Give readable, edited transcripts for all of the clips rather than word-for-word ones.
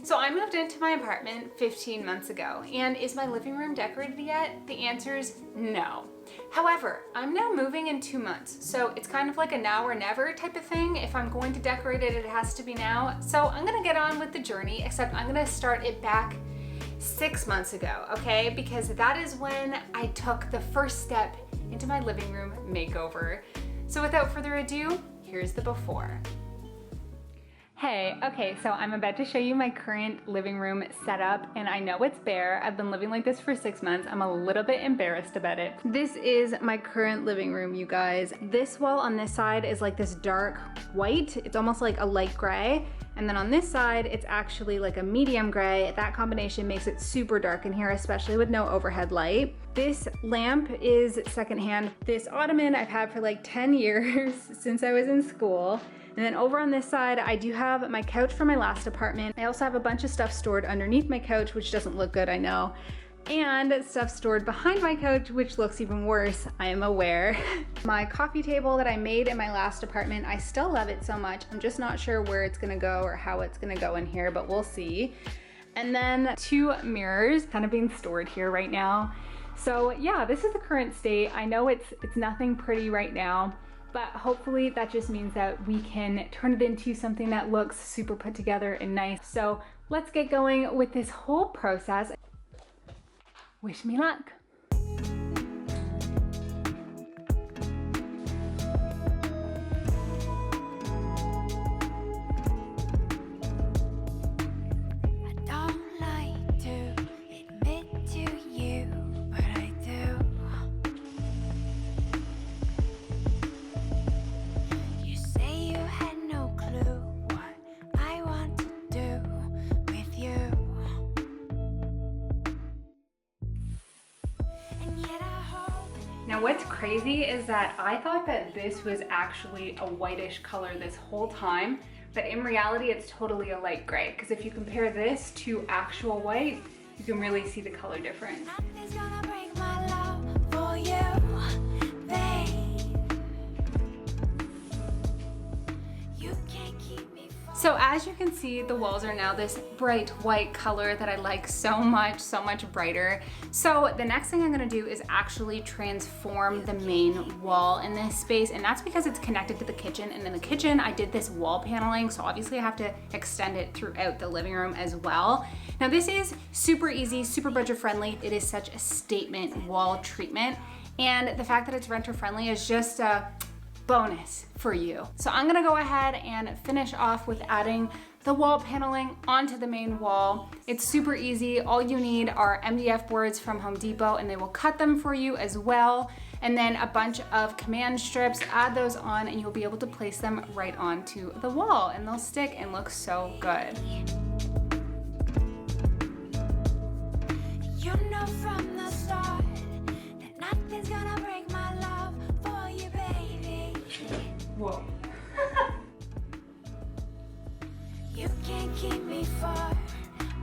So I moved into my apartment 15 months ago, and is my living room decorated yet? The answer is no. However, I'm now moving in 2 months, so it's kind of like a now or never type of thing. If I'm going to decorate it, it has to be now. So I'm gonna get on with the journey, except I'm gonna start it back 6 months ago, okay? Because that is when I took the first step into my living room makeover. So without further ado, here's the before. Hey, okay, so I'm about to show you my current living room setup, and I know it's bare. I've been living like this for 6 months. I'm a little bit embarrassed about it. This is my current living room, you guys. This wall on this side is like this dark white. It's almost like a light gray. And then on this side, it's actually like a medium gray. That combination makes it super dark in here, especially with no overhead light. This lamp is secondhand. This ottoman I've had for like 10 years since I was in school. And then over on this side, I do have my couch from my last apartment. I also have a bunch of stuff stored underneath my couch, which doesn't look good, I know. And stuff stored behind my couch, which looks even worse, I am aware. My coffee table that I made in my last apartment, I still love it so much. I'm just not sure where it's gonna go or how it's gonna go in here, but we'll see. And then 2 mirrors kind of being stored here right now. So yeah, this is the current state. I know it's nothing pretty right now, but hopefully that just means that we can turn it into something that looks super put together and nice. So let's get going with this whole process. Wish me luck. Now what's crazy is that I thought that this was actually a whitish color this whole time, but in reality it's totally a light gray, because if you compare this to actual white, you can really see the color difference. So as you can see, the walls are now this bright white color that I like so much brighter. So the next thing I'm gonna do is actually transform the main wall in this space, and that's because it's connected to the kitchen, and in the kitchen I did this wall paneling, so obviously I have to extend it throughout the living room as well. Now this is super easy, super budget friendly. It is such a statement wall treatment, and the fact that it's renter friendly is just a bonus for you. So I'm gonna go ahead and finish off with adding the wall paneling onto the main wall. It's super easy. All you need are MDF boards from Home Depot, and they will cut them for you as well. And then a bunch of command strips, add those on, and you'll be able to place them right onto the wall, and they'll stick and look so good. You know from the start that nothing's gonna break my love for you, baby. Whoa. You can't keep me far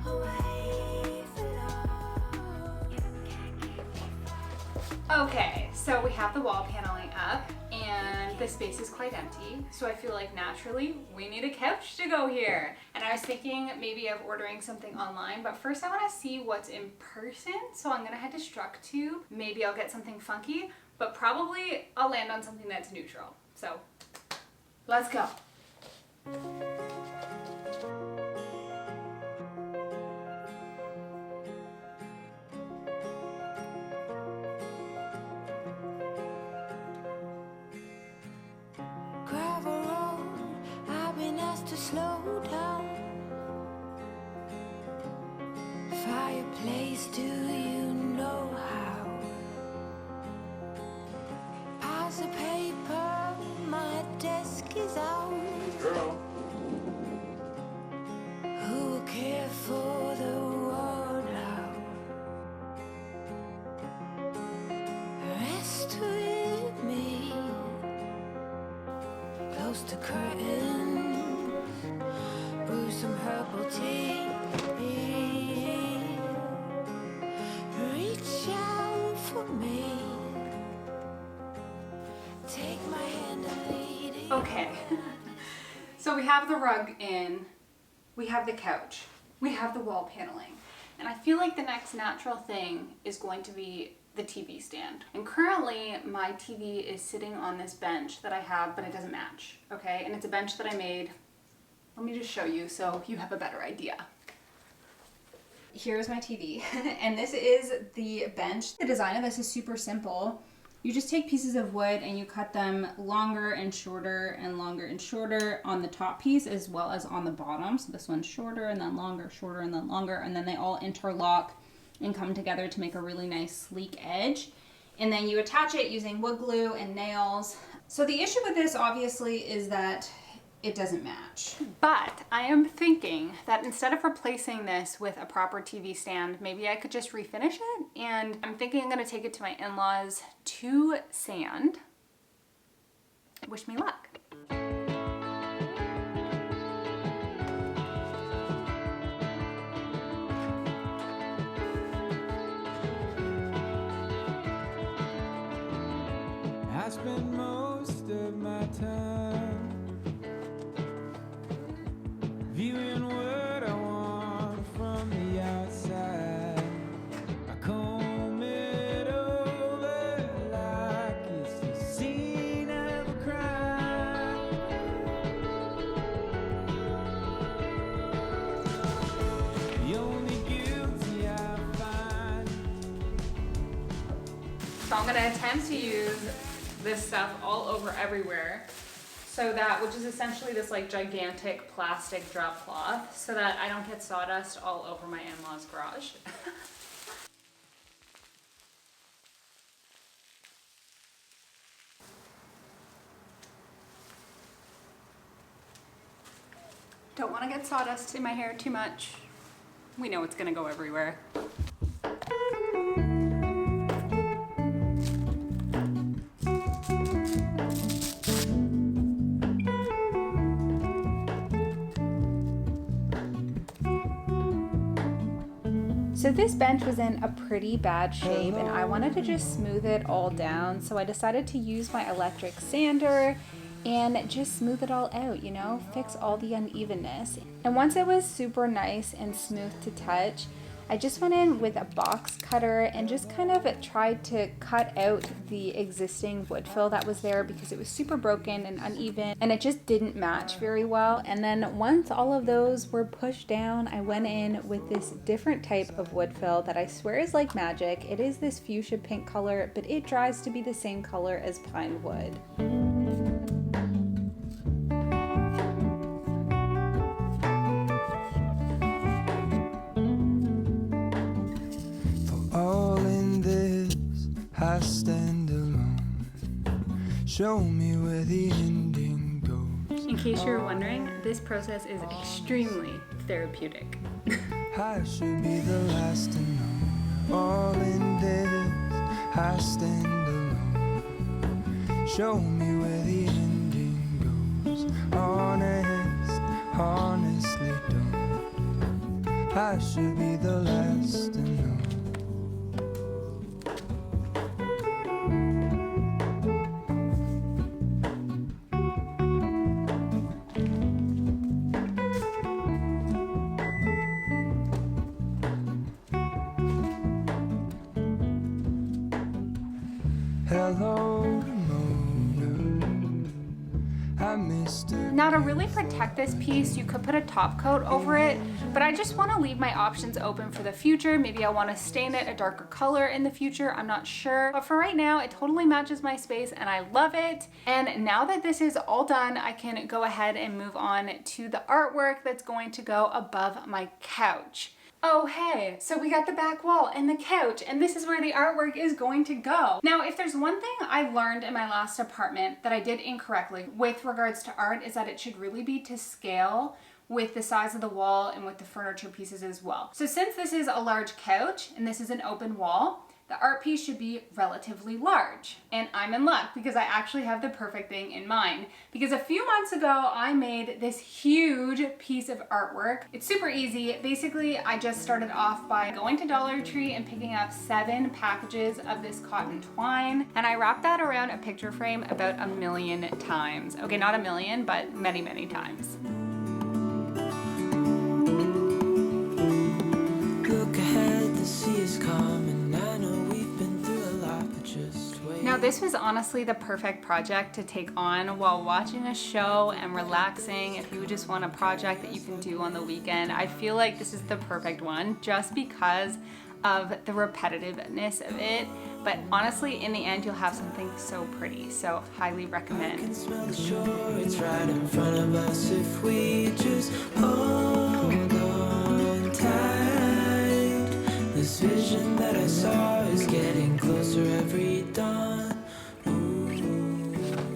away for long. Okay, so we have the wall paneling up, and the space is quite empty, so I feel like naturally we need a couch to go here. And I was thinking maybe of ordering something online, but first I want to see what's in person, so I'm gonna head to Structube. Maybe I'll get something funky, but probably I'll land on something that's neutral. So let's go. Gravel road, I've been asked to slow down. Fireplace, do you know how? Piles of paper, my desk is out. Girl. Who will care for the world now? Rest with me. Close the curtains, brew some herbal tea. Reach out for me. Take my hand and lead it. Okay, so we have the rug in, we have the couch. we have the wall paneling. And I feel like the next natural thing is going to be the TV stand. And currently my TV is sitting on this bench that I have, but it doesn't match, okay? And it's a bench that I made. Let me just show you so you have a better idea. Here's my TV, and this is the bench. The design of this is super simple. You just take pieces of wood and you cut them longer and shorter and longer and shorter on the top piece as well as on the bottom. So this one's shorter and then longer, shorter and then longer, and then they all interlock and come together to make a really nice sleek edge. And then you attach it using wood glue and nails. So the issue with this obviously is that it doesn't match. But I am thinking that instead of replacing this with a proper TV stand, maybe I could just refinish it. And I'm thinking I'm gonna take it to my in-laws to sand. Wish me luck. I spend most of my time viewing what I want from the outside. I comb it over like it's the scene of a crime. The only guilty I find. So I'm gonna attempt to use this stuff all over everywhere. So that, which is essentially this like gigantic plastic drop cloth, so that I don't get sawdust all over my in-laws' garage. Don't want to get sawdust in my hair too much. We know it's gonna go everywhere. So this bench was in a pretty bad shape and I wanted to just smooth it all down. So I decided to use my electric sander and just smooth it all out, you know, fix all the unevenness. And once it was super nice and smooth to touch, I just went in with a box cutter and just kind of tried to cut out the existing wood fill that was there because it was super broken and uneven and it just didn't match very well. And then once all of those were pushed down, I went in with this different type of wood fill that I swear is like magic. It is this fuchsia pink color, but it dries to be the same color as pine wood. I stand alone. Show me where the ending goes. In case you were wondering, this process is extremely therapeutic. I should be the last to know. All in this, I stand alone. Show me where the ending goes. Honest, honestly don't. I should be the last to know. Hello, Mona. I missed it. Now to really protect this piece, you could put a top coat over it, but I just want to leave my options open for the future. Maybe I want to stain it a darker color in the future, I'm not sure. But for right now, it totally matches my space and I love it. And now that this is all done, I can go ahead and move on to the artwork that's going to go above my couch. Oh hey, so we got the back wall and the couch, and this is where the artwork is going to go. Now, if there's one thing I learned in my last apartment that I did incorrectly with regards to art is that it should really be to scale with the size of the wall and with the furniture pieces as well. So since this is a large couch and this is an open wall, the art piece should be relatively large. And I'm in luck because I actually have the perfect thing in mind. Because a few months ago, I made this huge piece of artwork. It's super easy. Basically, I just started off by going to Dollar Tree and picking up 7 packages of this cotton twine. And I wrapped that around a picture frame about 1,000,000 times. Okay, not 1,000,000, but many, many times. this was honestly the perfect project to take on while watching a show and relaxing. If you just want a project that you can do on the weekend, I feel like this is the perfect one just because of the repetitiveness of it. But honestly, in the end, you'll have something so pretty. So highly recommend. I can smell the shore, it's right in front of us if we just hold on tight. This vision that I saw is getting closer every dawn.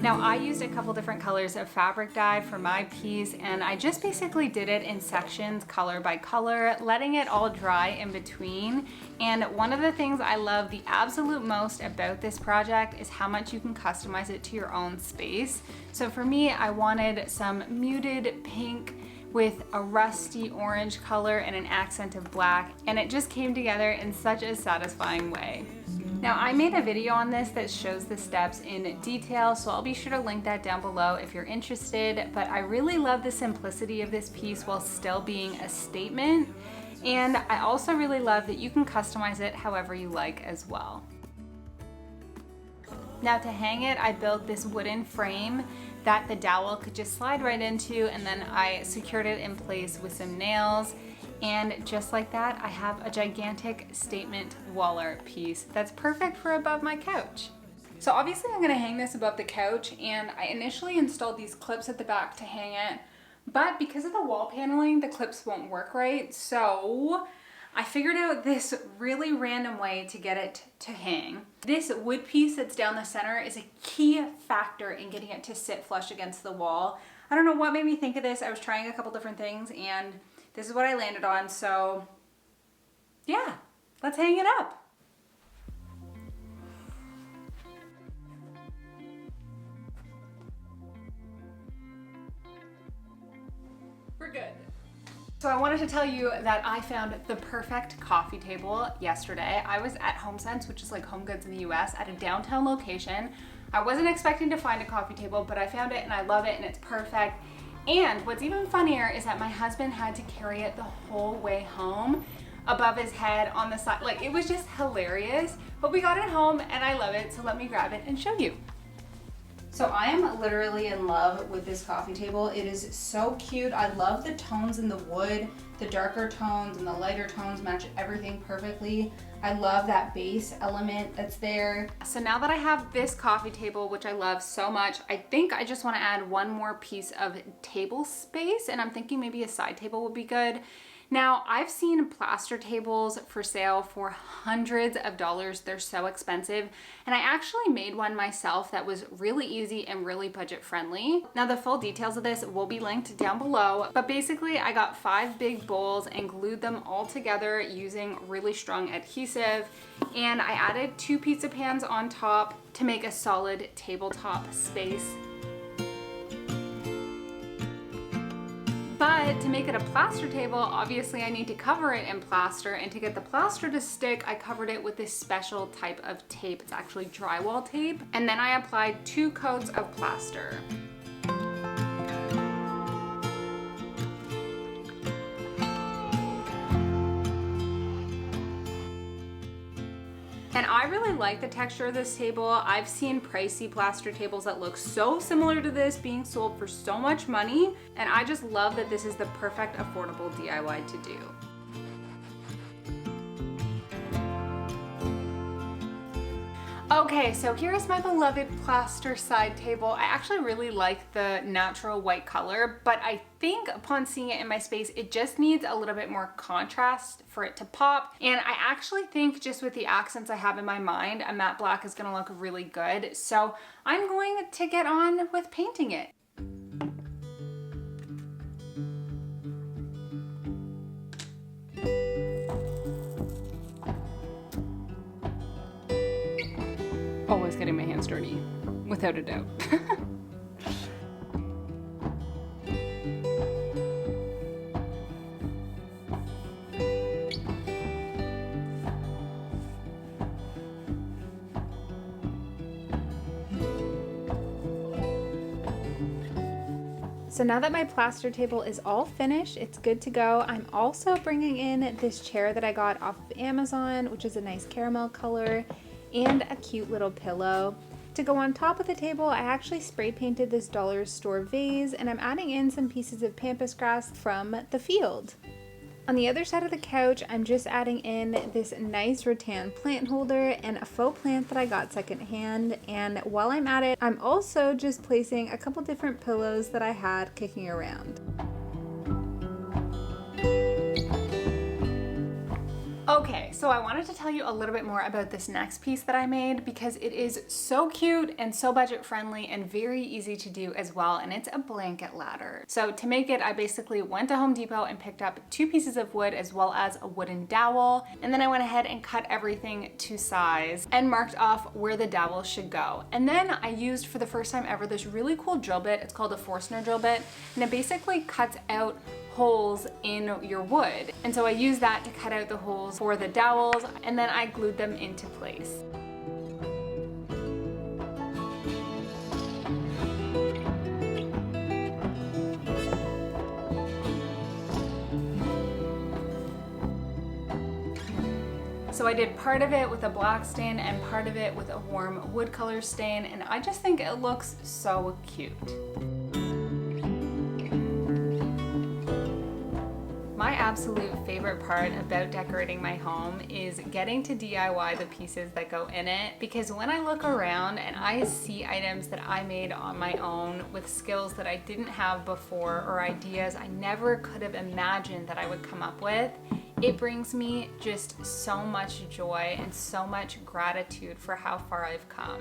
Now I used a couple different colors of fabric dye for my piece, and I just basically did it in sections, color by color, letting it all dry in between. And one of the things I love the absolute most about this project is how much you can customize it to your own space. So for me, I wanted some muted pink with a rusty orange color and an accent of black, and it just came together in such a satisfying way. Now I made a video on this that shows the steps in detail, so I'll be sure to link that down below if you're interested, but I really love the simplicity of this piece while still being a statement, and I also really love that you can customize it however you like as well. Now to hang it, I built this wooden frame that the dowel could just slide right into, and then I secured it in place with some nails. And just like that, I have a gigantic statement wall art piece that's perfect for above my couch. So obviously I'm gonna hang this above the couch, and I initially installed these clips at the back to hang it, but because of the wall paneling, the clips won't work right. So I figured out this really random way to get it to hang. This wood piece that's down the center is a key factor in getting it to sit flush against the wall. I don't know what made me think of this. I was trying a couple different things, and this is what I landed on, so yeah, let's hang it up. We're good. So I wanted to tell you that I found the perfect coffee table yesterday. I was at HomeSense, which is like Home Goods in the US, at a downtown location. I wasn't expecting to find a coffee table, but I found it and I love it and it's perfect. And what's even funnier is that my husband had to carry it the whole way home above his head on the side. Like, it was just hilarious, but we got it home and I love it. So let me grab it and show you. So I am literally in love with this coffee table. It is so cute. I love the tones in the wood. The darker tones and the lighter tones match everything perfectly. I love that base element that's there. So now that I have this coffee table, which I love so much, I think I just want to add one more piece of table space, and I'm thinking maybe a side table would be good. Now, I've seen plaster tables for sale for hundreds of dollars. They're so expensive. And I actually made one myself that was really easy and really budget friendly. Now, the full details of this will be linked down below, but basically I got 5 big bowls and glued them all together using really strong adhesive. And I added 2 pizza pans on top to make a solid tabletop space. But to make it a plaster table, obviously I need to cover it in plaster, and to get the plaster to stick, I covered it with this special type of tape. It's actually drywall tape. And then I applied 2 coats of plaster. And I really like the texture of this table. I've seen pricey plaster tables that look so similar to this being sold for so much money, and I just love that this is the perfect affordable DIY to do. Okay, so here's my beloved plaster side table. I actually really like the natural white color, but I think upon seeing it in my space, it just needs a little bit more contrast for it to pop. And I actually think just with the accents I have in my mind, a matte black is gonna look really good. So I'm going to get on with painting it. Always getting my hands dirty, without a doubt. So now that my plaster table is all finished, it's good to go. I'm also bringing in this chair that I got off of Amazon, which is a nice caramel color, and a cute little pillow. To go on top of the table, I actually spray painted this dollar store vase, and I'm adding in some pieces of pampas grass from the field. On the other side of the couch, I'm just adding in this nice rattan plant holder and a faux plant that I got secondhand. And while I'm at it, I'm also just placing a couple different pillows that I had kicking around. Okay, so I wanted to tell you a little bit more about this next piece that I made because it is so cute and so budget friendly and very easy to do as well, and it's a blanket ladder. So to make it, I basically went to Home Depot and picked up 2 pieces of wood as well as a wooden dowel, and then I went ahead and cut everything to size and marked off where the dowel should go. And then I used, for the first time ever, this really cool drill bit. It's called a Forstner drill bit, and it basically cuts out holes in your wood. And so I used that to cut out the holes for the dowels, and then I glued them into place. So I did part of it with a black stain and part of it with a warm wood color stain, and I just think it looks so cute. My absolute favorite part about decorating my home is getting to DIY the pieces that go in it, because when I look around and I see items that I made on my own with skills that I didn't have before or ideas I never could have imagined that I would come up with, it brings me just so much joy and so much gratitude for how far I've come.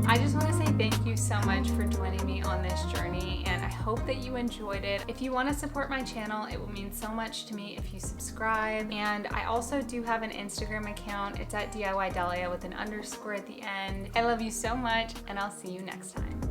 I just want to say thank you so much for joining me on this journey, and I hope that you enjoyed it. If you want to support my channel, it will mean so much to me if you subscribe. And I also do have an Instagram account. It's at DIY Dalia with an underscore at the end. I love you so much, and I'll see you next time.